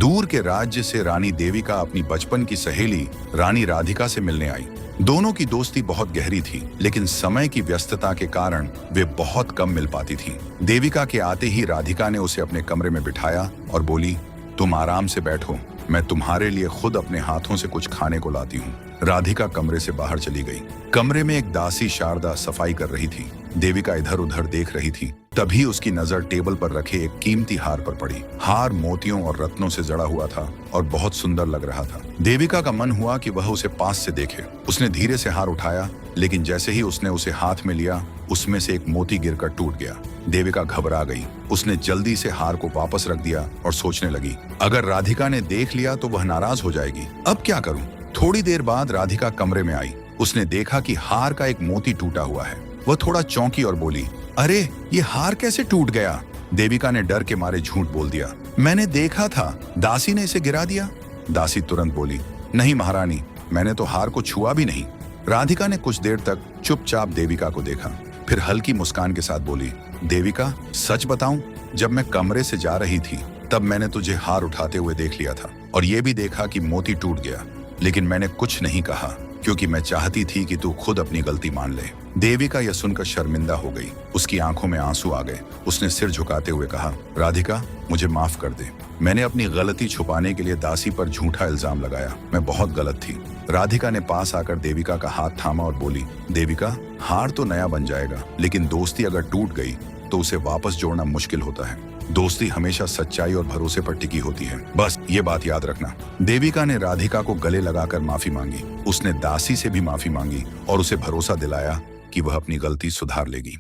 दूर के राज्य से रानी देविका अपनी बचपन की सहेली रानी राधिका से मिलने आई। दोनों की दोस्ती बहुत गहरी थी, लेकिन समय की व्यस्तता के कारण वे बहुत कम मिल पाती थीं। देविका के आते ही राधिका ने उसे अपने कमरे में बिठाया और बोली, तुम आराम से बैठो, मैं तुम्हारे लिए खुद अपने हाथों से कुछ खाने को लाती हूँ। राधिका कमरे से बाहर चली गई। कमरे में एक दासी शारदा सफाई कर रही थी। देविका इधर उधर देख रही थी। तभी उसकी नजर टेबल पर रखे एक कीमती हार पर पड़ी। हार मोतियों और रत्नों से जड़ा हुआ था और बहुत सुंदर लग रहा था। देविका का मन हुआ कि वह उसे पास से देखे। उसने धीरे से हार उठाया, लेकिन जैसे ही उसने उसे हाथ में लिया, उसमें से एक मोती गिरकर टूट गया। देविका घबरा गई। उसने जल्दी से हार को वापस रख दिया और सोचने लगी, अगर राधिका ने देख लिया तो वह नाराज हो जाएगी। अब क्या करूं? थोड़ी देर बाद राधिका कमरे में आई। उसने देखा कि हार का एक मोती टूटा हुआ है। वह थोड़ा चौंकी और बोली, अरे ये हार कैसे टूट गया? देविका ने डर के मारे झूठ बोल दिया, मैंने देखा था, दासी ने इसे गिरा दिया। दासी तुरंत बोली, नहीं महारानी, मैंने तो हार को छुआ भी नहीं। राधिका ने कुछ देर तक चुपचाप देविका को देखा, फिर हल्की मुस्कान के साथ बोली, देविका सच बताऊं, जब मैं कमरे से जा रही थी तब मैंने तुझे हार उठाते हुए देख लिया था और ये भी देखा कि मोती टूट गया, लेकिन मैंने कुछ नहीं कहा क्योंकि मैं चाहती थी कि तू खुद अपनी गलती मान ले। देविका यह सुनकर शर्मिंदा हो गई। उसकी आंखों में आंसू आ गए। उसने सिर झुकाते हुए कहा, राधिका मुझे माफ कर दे, मैंने अपनी गलती छुपाने के लिए दासी पर झूठा इल्जाम लगाया, मैं बहुत गलत थी। राधिका ने पास आकर देविका का हाथ थामा और बोली, देविका हार तो नया बन जाएगा, लेकिन दोस्ती अगर टूट गई तो उसे वापस जोड़ना मुश्किल होता है। दोस्ती हमेशा सच्चाई और भरोसे पर टिकी होती है, बस ये बात याद रखना। देविका ने राधिका को गले लगाकर माफी मांगी। उसने दासी से भी माफी मांगी और उसे भरोसा दिलाया कि वह अपनी गलती सुधार लेगी।